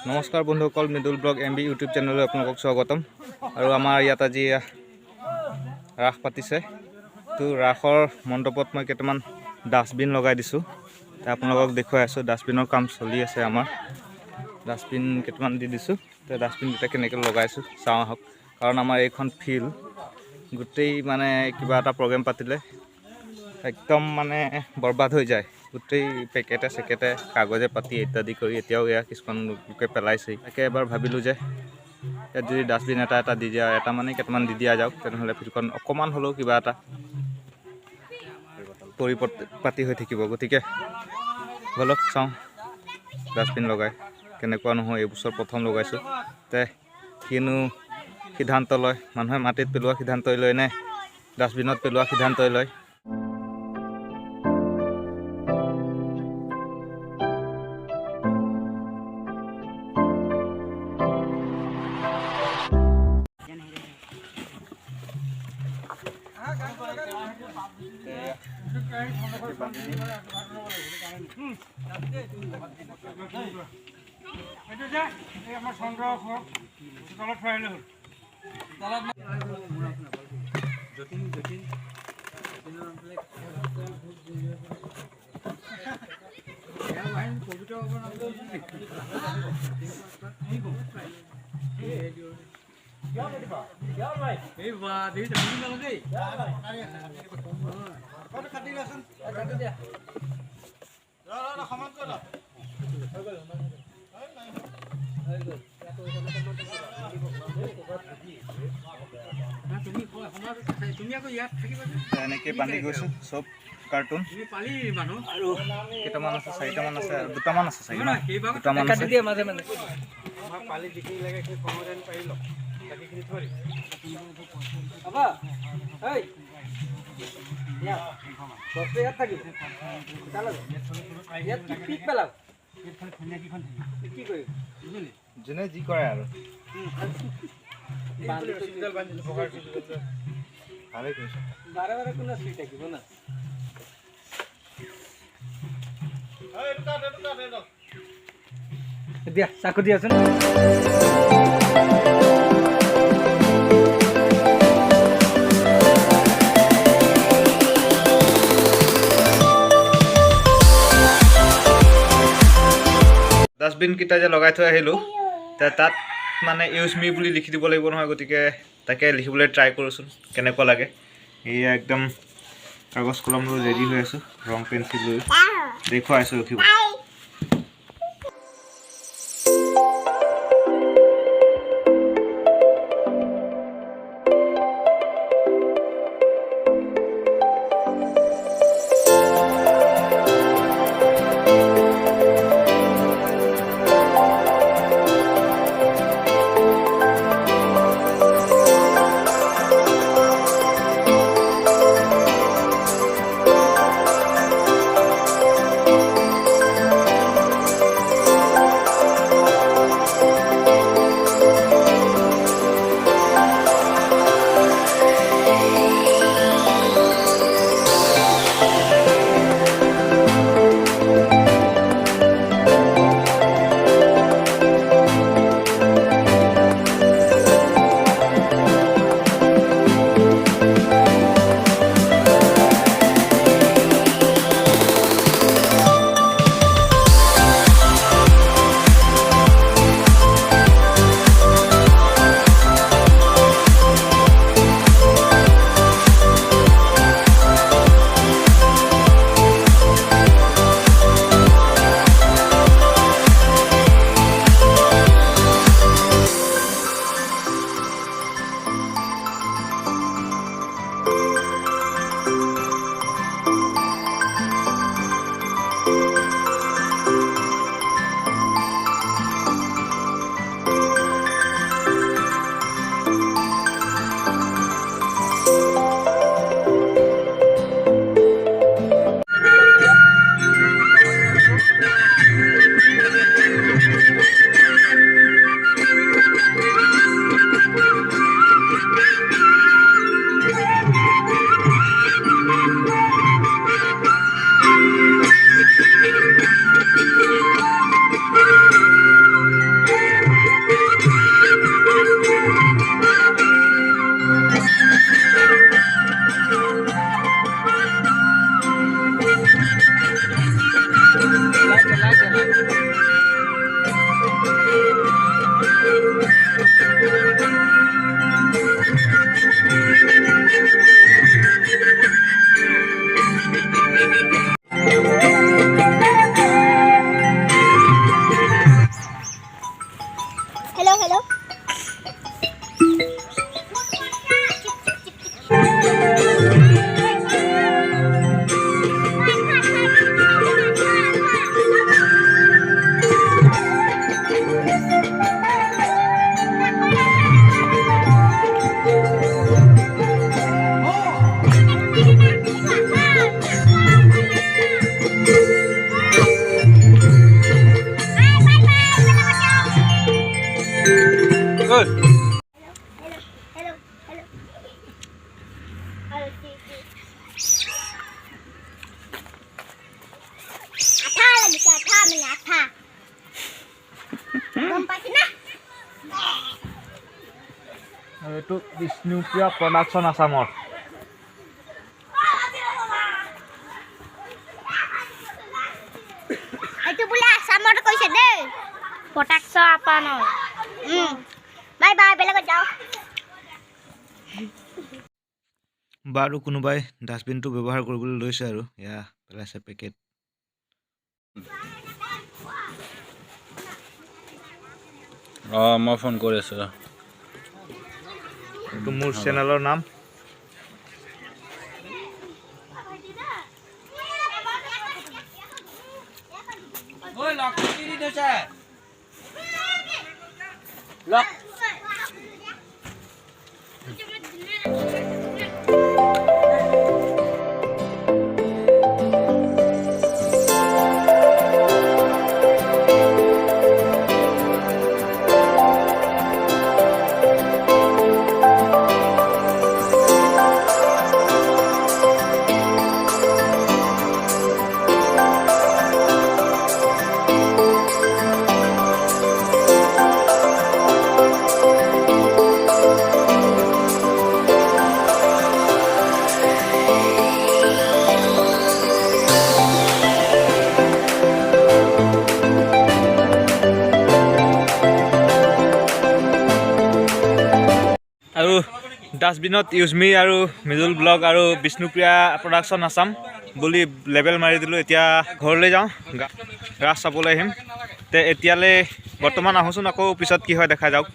নমস্কাৰ বন্ধুসকল, Mridul blog MB YouTube চেনেললৈ আপোনালোকক স্বাগতম। আৰু আমাৰ ইয়াত আজি ৰাস পাতিছে, তো ৰাসৰ মণ্ডপত মই কেইটামান ডাষ্টবিন লগাই দিছোঁ। আপোনালোকক দেখুৱাই আছোঁ, ডাষ্টবিনৰ কাম চলি আছে। আমাৰ ডাষ্টবিন কেইটামান দি দিছোঁ। তো ডাষ্টবিনকেইটা কেনেকৈ লগাইছোঁ চাওঁ আহক। কাৰণ আমাৰ এইখন ফিল্ড গোটেই মানে কিবা এটা প্ৰগ্ৰেম পাতিলে একদম মানে বৰবাদ হৈ যায়। গোটেই পেকেটে চেকেটে কাগজে পাতি ইত্যাদি কৰি এতিয়াও এয়া কিছুমান লোকে পেলাইছেই। তাকে এবাৰ ভাবিলোঁ যে ইয়াত যদি ডাষ্টবিন এটা দি দিয়া, এটা মানে কেইটামান দি দিয়া যাওক, তেনেহ'লে ফিল্ডখন অকণমান হ'লেও কিবা এটা পৰিপাতি হৈ থাকিব। গতিকে বলক চাওঁ ডাষ্টবিন লগাই কেনেকুৱা নহয়। এইবছৰ প্ৰথম লগাইছোঁ। তে কিনো সিদ্ধান্ত লয় মানুহে, মাটিত পেলোৱা সিদ্ধান্তই লয় নে ডাষ্টবিনত পেলোৱা সিদ্ধান্তই লয়। এনেকৈ বান্ধি গৈছোঁ চব কাৰ্টুন, আৰু কেইটামান আছে, চাৰিটামান আছে, দুটামান আছে, দুটামান আছে। যোনে যি কৰে আৰু ভালেই কৰিছে। দিয়া চাকু দিয়াচোন। ডাষ্টবিনকেইটা যে লগাই থৈ আহিলোঁ, তাত মানে ইউজ মি বুলি লিখি দিব লাগিব নহয়। গতিকে তাকে লিখিবলৈ ট্ৰাই কৰোঁচোন কেনেকুৱা লাগে। এয়া একদম কাগজ কলম লৈ ৰেডি হৈ আছোঁ, ৰং পেঞ্চিল লৈ দেখুৱাই আছোঁ, ৰখিব। এইটো বিষ্ণুপ্ৰিয়া প্ৰডাকশ্যন আছামৰ এইটো বোলে আছামত কৈছে দেই প্ৰডাকশ্যন আপানৰ বাই বাই বেলেগত যাওঁ বাৰু কোনোবাই ডাষ্টবিনটো ব্যৱহাৰ কৰিবলৈ লৈছে আৰু এয়া পেলাইছে পেকেট মই ফোন কৰি আছোঁ এইটো মোৰ চেনেলৰ নাম আৰু ডাষ্টবিনত ইউজমি আৰু মিজুল ব্লগ আৰু বিষ্ণুপ্ৰিয়া প্ৰডাকশ্যন আছাম বুলি লেবেল মাৰি দিলোঁ এতিয়া ঘৰলৈ যাওঁ ৰাস চাবলৈ আহিম তে এতিয়ালৈ বৰ্তমান আহোঁচোন আকৌ পিছত কি হয় দেখা যাওক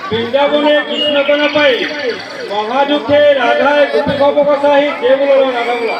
বৃন্দাবনে কৃষ্ণকে নাপাই মহাদুখে রাধায় গোপী ভবকসাহী দেবুল রাধা বলা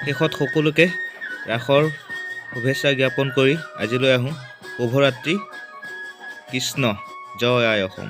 শেষত সকলোকে ৰাসৰ শুভেচ্ছা জ্ঞাপন কৰি আজিলৈ আহোঁ। শুভৰাত্ৰি। কৃষ্ণ জয় আই অসম।